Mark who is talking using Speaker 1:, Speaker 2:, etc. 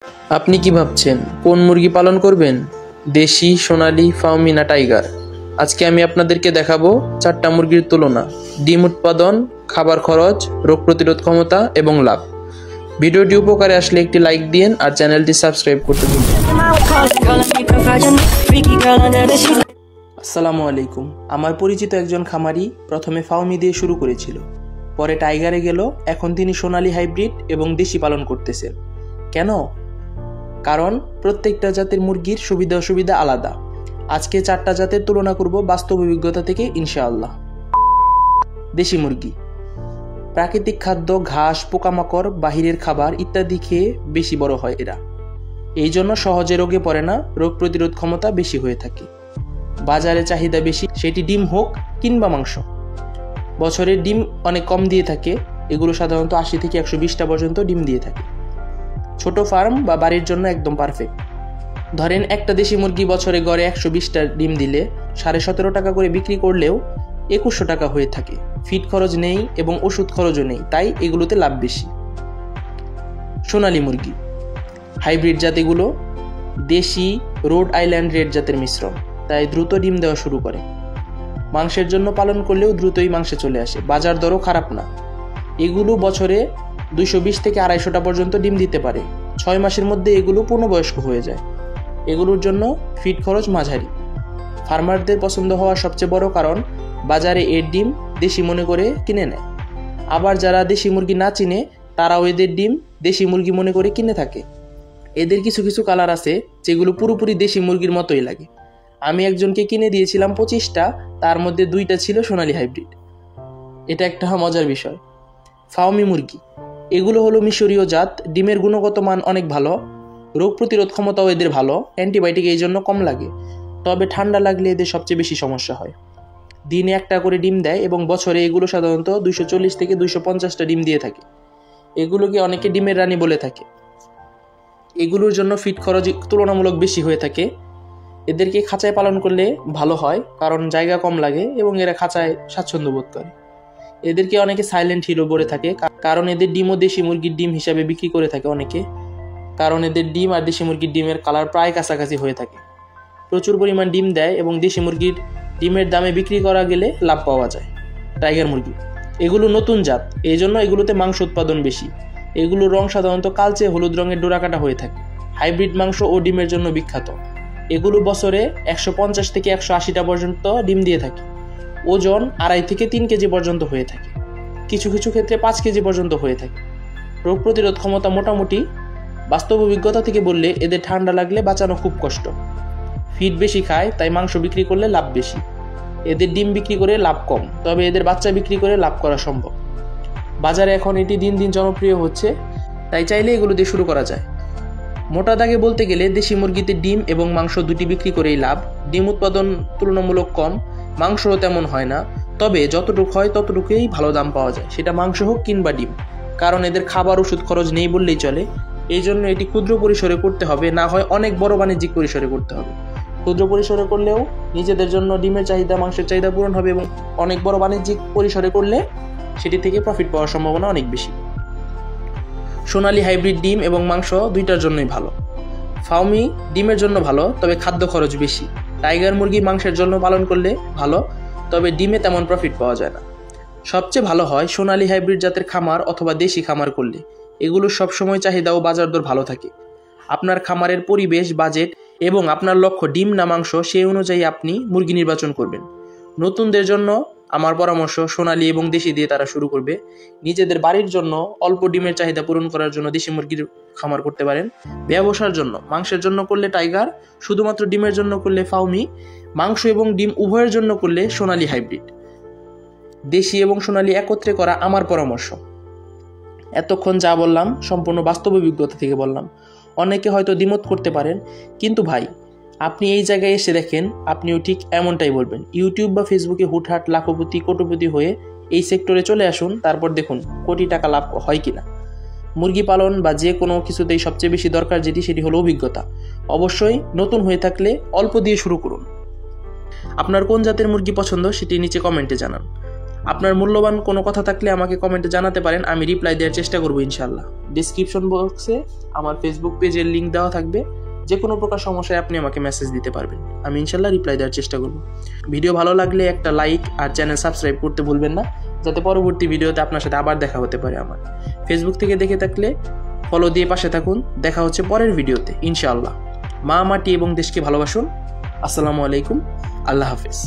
Speaker 1: আপনি কি ভাবছেন কোন মুরগি পালন করবেন? দেশি, সোনালী, ফার্মি না টাইগার? আজকে আমি আপনাদেরকে দেখাবো 4টা মুরগির তুলনা, ডিম উৎপাদন, খাবার খরচ, রোগ প্রতিরোধ ক্ষমতা এবং লাভ। ভিডিওটি উপকারে আসলে একটি লাইক দিন আর চ্যানেলটি সাবস্ক্রাইব করতে ভুলবেন না। আসসালামু আলাইকুম। আমার পরিচিত একজন খামারি প্রথমে ফার্মি দিয়ে শুরু করেছিল, পরে টাইগারে গেল, এখন তিনি সোনালী হাইব্রিড এবং দেশি পালন করতেছেন। কেন? কারণ প্রত্যেকটা জাতের মুরগির সুবিধা অসুবিধা আলাদা। আজকে 4টা জাতের তুলনা করব বাস্তব অভিজ্ঞতা থেকে ইনশাআল্লাহ। দেশি মুরগি প্রাকৃতিক খাদ্য, ঘাস, পোকামাকড়, বাহিরের খাবার ইত্যাদি খেয়ে বেশি বড় হয় এরা। এই জন্য সহজে রোগে পড়ে না, রোগ প্রতিরোধ ক্ষমতা বেশি হয়ে থাকে। বাজারে চাহিদা বেশি, সেটি ডিম হোক কিংবা মাংস। বছরে ডিম অনেক কম দিয়ে থাকে, এগুলো সাধারণত 80 থেকে 120টা পর্যন্ত ডিম দিয়ে থাকে। ছোট ফার্ম বা বাড়ির জন্য একদম পারফেক্ট। ধরেন একটা দেশি মুরগি বছরে গড়ে 120টা ডিম দিলে 17.5 টাকা করে বিক্রি করলেও 2100 টাকা হয়ে থাকে। ফিড খরচ নেই এবং ওষুধ খরচও নেই, তাই এগুলোতে লাভ বেশি। সোনালী মুরগি হাইব্রিড জাত, এগুলো দেশি রোড আইল্যান্ড রেড জাতের মিশ্রণ, তাই দ্রুত ডিম দেওয়া শুরু করে। মাংসের জন্য পালন করলেও দ্রুতই মাংসে চলে আসে, বাজার দরও খারাপ না। এগুলো বছরে 220 থেকে 250টা পর্যন্ত ডিম দিতে পারে। 6 মাসের মধ্যে এগুলো পূর্ণবয়স্ক হয়ে যায়। এগুলোর জন্য ফিড খরচ মাঝারি। ফার্মারদের পছন্দ হওয়ার সবচেয়ে বড় কারণ বাজারে এর ডিম দেশি মনে করে কিনে নেয়। আবার যারা দেশি মুরগি না চিনে তারাও এদের ডিম দেশি মুরগি মনে করে কিনে থাকে। এদের কিছু কিছু কালার আছে যেগুলো পুরোপুরি দেশি মুরগির মতোই লাগে। আমি একজনকে কিনে দিয়েছিলাম 25টা, তার মধ্যে 2টা ছিল সোনালী হাইব্রিড। এটা একটা মজার বিষয়। ফার্মি মুরগি এগুলো হলো মিশরীয় জাত, ডিমের গুণগত মান অনেক ভালো, রোগ প্রতিরোধ ক্ষমতাও এদের ভালো, অ্যান্টিবায়োটিক এই জন্য কম লাগে। তবে ঠান্ডা লাগলে এদের সবচেয়ে বেশি সমস্যা হয়। দিনে 1টা করে ডিম দেয় এবং বছরে এগুলো সাধারণত 240 থেকে 250টা ডিম দিয়ে থাকে। এগুলোকে অনেকে ডিমের রানী বলে থাকে। এগুলোর জন্য ফিড খরচ তুলনামূলক বেশি হয়ে থাকে। এদেরকে খাঁচায় পালন করলে ভালো হয়, কারণ জায়গা কম লাগে এবং এরা খাঁচায় স্বাচ্ছন্দ্য বোধ করে। এদেরকে অনেকে সাইলেন্ট হিরো বলে থাকে, কারণ এদের ডিমও দেশি মুরগির ডিম হিসাবে বিক্রি করে থাকে অনেকে। কারণ এদের ডিম আর দেশি মুরগির ডিমের কালার প্রায় কাছাকাছি হয়ে থাকে। প্রচুর পরিমাণ ডিম দেয় এবং দেশি মুরগির ডিমের দামে বিক্রি করা গেলে লাভ পাওয়া যায়। টাইগার মুরগি এগুলো নতুন জাত, এই জন্য এগুলোতে মাংস উৎপাদন বেশি। এগুলোর রং সাধারণত কালচে হলুদ রঙের ডোরাকাটা হয়ে থাকে। হাইব্রিড মাংস ও ডিমের জন্য বিখ্যাত। এগুলো বছরে 150 থেকে 180টা পর্যন্ত ডিম দিয়ে থাকে। ওজন 2.5 থেকে 3 কেজি পর্যন্ত হয়ে থাকে। কিছু কিছু ক্ষেত্রে 5 কেজি পর্যন্ত হয়ে থাকে। রোগ প্রতিরোধ ক্ষমতা মোটামুটি। বাস্তব অভিজ্ঞতা থেকে বললে এদের ঠান্ডা লাগলে বাঁচানো খুব কষ্ট। ফিড বেশি খায়, তাই মাংস বিক্রি করলে লাভ বেশি। এদের ডিম বিক্রি করে লাভ কম, তবে এদের বাচ্চা বিক্রি করে লাভ করা সম্ভব। বাজারে এখন এটি দিন দিন জনপ্রিয় হচ্ছে, তাই চাইলে এগুলো দিয়ে শুরু করা যায়। মোটা দাগে বলতে গেলে দেশি মুরগিতে ডিম এবং মাংস দুটি বিক্রি করেই লাভ। ডিম উৎপাদন তুলনামূলক কম, মাংসও তেমন হয় না, তবে যতটুকু হয় ততটুকুই ভালো দাম পাওয়া যায়, সেটা মাংস হোক কিংবা ডিম। কারণ এদের খাবার ওষুধ খরচ নেই বললেই চলে। এই জন্য এটি ক্ষুদ্র পরিসরে করতে হবে, না হয় অনেক বড় বাণিজ্যিক পরিসরে করতে হবে। ক্ষুদ্র পরিসরে করলেও নিজেদের জন্য ডিমের চাহিদা, মাংসের চাহিদা পূরণ হবে এবং অনেক বড় বাণিজ্যিক পরিসরে করলে সেটি থেকে প্রফিট পাওয়ার সম্ভাবনা অনেক বেশি। সোনালী হাইব্রিড ডিম এবং মাংস দুইটার জন্যই ভালো। ফার্মি ডিমের জন্য ভালো, তবে খাদ্য খরচ বেশি। টাইগার মুরগি মাংসের জন্য পালন করলে ভালো, তবে ডিমে তেমন প্রফিট পাওয়া যায় না। সবচেয়ে ভালো হয় সোনালী হাইব্রিড জাতের খামার অথবা দেশি খামার করলে। এগুলোর সবসময় চাহিদা ও বাজার দর ভালো থাকে। আপনার খামারের পরিবেশ, বাজেট এবং আপনার লক্ষ্য ডিম না মাংস, সেই অনুযায়ী আপনি মুরগি নির্বাচন করবেন। নতুনদের জন্য আমার পরামর্শ সোনালী এবং দেশি দিয়ে তারা শুরু করবে। নিজেদের বাড়ির জন্য অল্প ডিমের চাহিদা পূরণ করার জন্য দেশি মুরগির খামার করতে পারেন। ব্যবসার জন্য মাংসের জন্য করলে টাইগার, শুধুমাত্র ডিমের জন্য করলে ফার্মি, মাংস এবং ডিম উভয়ের জন্য করলে সোনালী হাইব্রিড। দেশি এবং সোনালী একত্রে করা আমার পরামর্শ। এতক্ষণ যা বললাম সম্পূর্ণ বাস্তব অভিজ্ঞতা থেকে বললাম। অনেকে হয়তো দ্বিমত করতে পারেন, কিন্তু ভাই আপনি এই জায়গায় এসে দেখেন, আপনিও ঠিক এমনটাই বলবেন। ইউটিউব বা ফেসবুকে হুটহাট লাখপতি কোটিপতি হয়ে এই সেক্টরে চলে আসুন, তারপর দেখুন কোটি টাকা লাভ হয় কিনা। মুরগি পালন বা যে কোনো কিছুতেই সবচেয়ে বেশি দরকার সেটি হলো অভিজ্ঞতা। অবশ্যই নতুন হয়ে থাকলে অল্প দিয়ে শুরু করুন। আপনার কোন জাতের মুরগি পছন্দ সেটি নিচে কমেন্টে জানান। আপনার মূল্যবান কোনো কথা থাকলে আমাকে কমেন্টে জানাতে পারেন, আমি রিপ্লাই দেওয়ার চেষ্টা করবো ইনশাল্লাহ। ডিসক্রিপশন বক্সে আমার ফেসবুক পেজের লিঙ্ক দেওয়া থাকবে, যে কোনো প্রকার সমস্যায় আপনি আমাকে মেসেজ দিতে পারবেন, আমি ইনশাল্লাহ রিপ্লাই দেওয়ার চেষ্টা করব। ভিডিও ভালো লাগলে একটা লাইক আর চ্যানেল সাবস্ক্রাইব করতে ভুলবেন না, যাতে পরবর্তী ভিডিওতে আপনার সাথে আবার দেখা হতে পারে। আমার ফেসবুক থেকে দেখে থাকলে ফলো দিয়ে পাশে থাকুন। দেখা হচ্ছে পরের ভিডিওতে ইনশাআল্লাহ। মা, মাটি এবং দেশকে ভালোবাসুন। আসসালামু আলাইকুম, আল্লাহ হাফেজ।